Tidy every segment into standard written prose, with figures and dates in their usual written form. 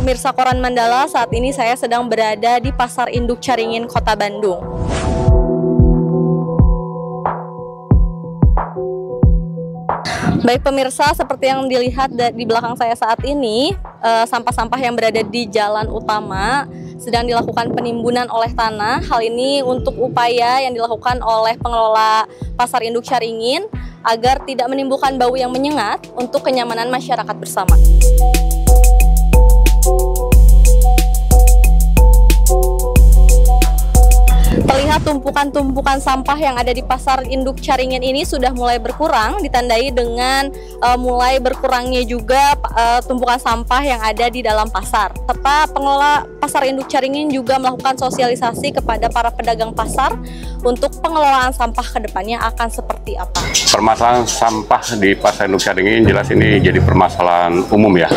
Pemirsa Koran Mandala, saat ini saya sedang berada di Pasar Induk Caringin, Kota Bandung. Baik pemirsa, seperti yang dilihat di belakang saya saat ini, sampah-sampah yang berada di jalan utama sedang dilakukan penimbunan oleh tanah. Hal ini untuk upaya yang dilakukan oleh pengelola Pasar Induk Caringin agar tidak menimbulkan bau yang menyengat untuk kenyamanan masyarakat bersama. Terlihat tumpukan-tumpukan sampah yang ada di Pasar Induk Caringin ini sudah mulai berkurang, ditandai dengan mulai berkurangnya juga tumpukan sampah yang ada di dalam pasar. Serta pengelola Pasar Induk Caringin juga melakukan sosialisasi kepada para pedagang pasar untuk pengelolaan sampah ke depannya akan seperti apa. Permasalahan sampah di Pasar Induk Caringin jelas ini jadi permasalahan umum ya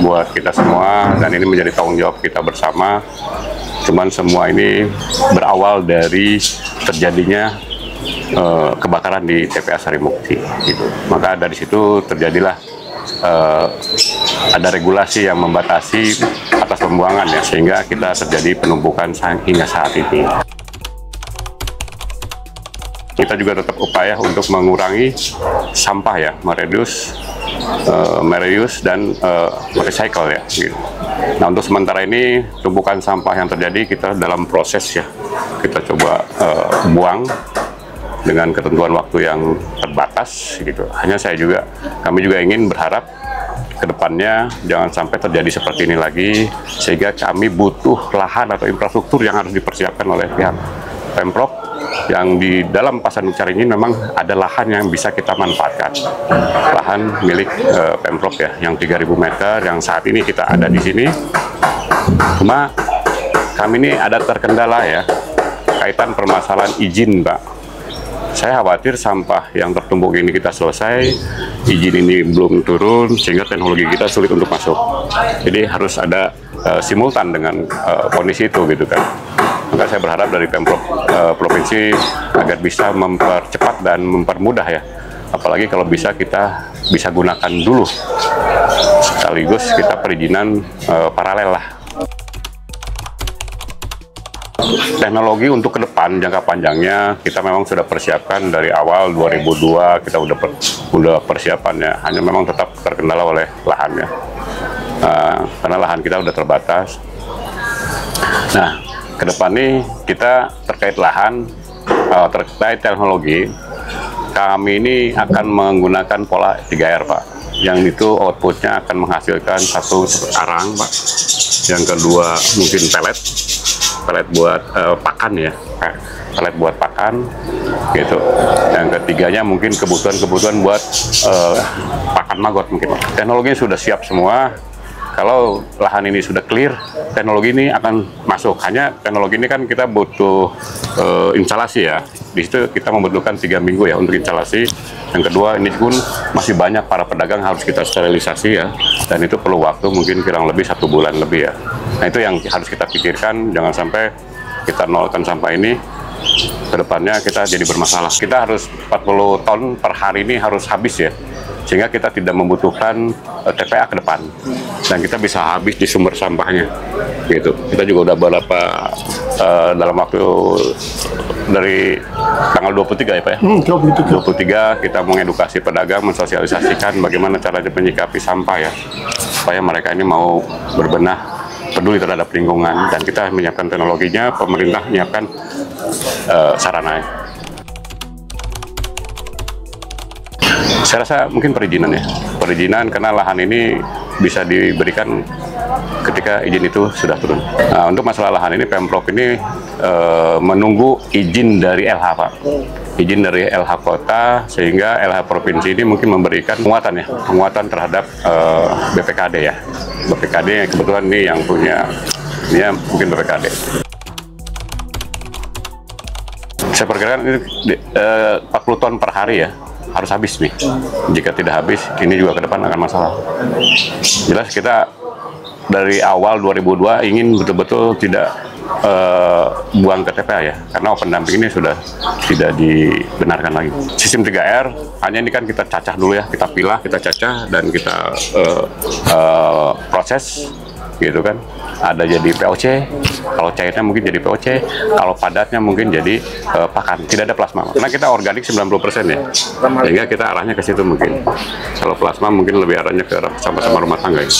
buat kita semua, dan ini menjadi tanggung jawab kita bersama. Cuman semua ini berawal dari terjadinya kebakaran di TPA Sarimukti gitu. Maka dari situ terjadilah ada regulasi yang membatasi atas pembuangan ya, sehingga kita terjadi penumpukan hingga saat ini. Kita juga tetap upaya untuk mengurangi sampah ya, mereduce dan recycle ya gitu. Nah, untuk sementara ini tumpukan sampah yang terjadi kita dalam proses ya, kita coba buang dengan ketentuan waktu yang terbatas gitu. Kami juga ingin berharap kedepannya jangan sampai terjadi seperti ini lagi, sehingga kami butuh lahan atau infrastruktur yang harus dipersiapkan oleh pihak Pemprov. Yang di dalam Pasar Induk Caringin memang ada lahan yang bisa kita manfaatkan, lahan milik Pemprov ya, yang 3.000 meter yang saat ini kita ada di sini. Cuma kami ini ada terkendala ya, kaitan permasalahan izin, Pak. Saya khawatir sampah yang tertumpuk ini kita selesai, izin ini belum turun, sehingga teknologi kita sulit untuk masuk. Jadi harus ada simultan dengan kondisi itu gitu kan. Maka saya berharap dari Pemprov Provinsi agar bisa mempercepat dan mempermudah ya. Apalagi kalau bisa kita bisa gunakan dulu, sekaligus kita perizinan paralel lah. Teknologi untuk ke depan, jangka panjangnya, kita memang sudah persiapkan dari awal 2002, kita udah persiapannya. Hanya memang tetap terkendala oleh lahannya. Karena lahan kita udah terbatas. Nah, ke depan nih kita terkait lahan, terkait teknologi, kami ini akan menggunakan pola 3R, Pak. Yang itu outputnya akan menghasilkan satu arang, Pak. Yang kedua mungkin pelet buat pakan ya, pelet buat pakan gitu. Yang ketiganya mungkin kebutuhan buat pakan maggot mungkin. Teknologinya sudah siap semua. Kalau lahan ini sudah clear, teknologi ini akan masuk. Hanya teknologi ini kan kita butuh instalasi ya. Di situ kita membutuhkan 3 minggu ya untuk instalasi. Yang kedua, ini pun masih banyak para pedagang harus kita sterilisasi ya. Dan itu perlu waktu mungkin kurang lebih 1 bulan lebih ya. Nah, itu yang harus kita pikirkan, jangan sampai kita nolkan sampah ini. Kedepannya kita jadi bermasalah. Kita harus 40 ton per hari ini harus habis ya. Sehingga kita tidak membutuhkan TPA ke depan, dan kita bisa habis di sumber sampahnya gitu. Kita juga udah dalam waktu dari tanggal 23 ya Pak ya, 23 kita mengedukasi pedagang, mensosialisasikan bagaimana cara menyikapi sampah ya, supaya mereka ini mau berbenah, peduli terhadap lingkungan. Dan kita menyiapkan teknologinya, pemerintah menyiapkan sarananya. Saya rasa mungkin perizinan karena lahan ini bisa diberikan ketika izin itu sudah turun. Nah, untuk masalah lahan ini Pemprov ini menunggu izin dari LH, Pak. Izin dari LH Kota, sehingga LH Provinsi ini mungkin memberikan penguatan terhadap BPKD ya. BPKD yang kebetulan ini yang punya, ini mungkin BPKD. Saya perkirakan ini 40 ton per hari ya. Harus habis nih. Jika tidak habis, ini juga ke depan akan masalah. Jelas kita dari awal 2002 ingin betul-betul tidak buang ke TPA ya, karena open dumping ini sudah tidak dibenarkan lagi. Sistem 3R, hanya ini kan kita cacah dulu ya, kita pilah, kita cacah, dan kita proses gitu kan. Ada jadi POC, kalau cairnya mungkin jadi POC, kalau padatnya mungkin jadi pakan, tidak ada plasma. Karena kita organik 90% ya, sehingga kita arahnya ke situ mungkin. Kalau plasma mungkin lebih arahnya ke sama-sama rumah tangga ya.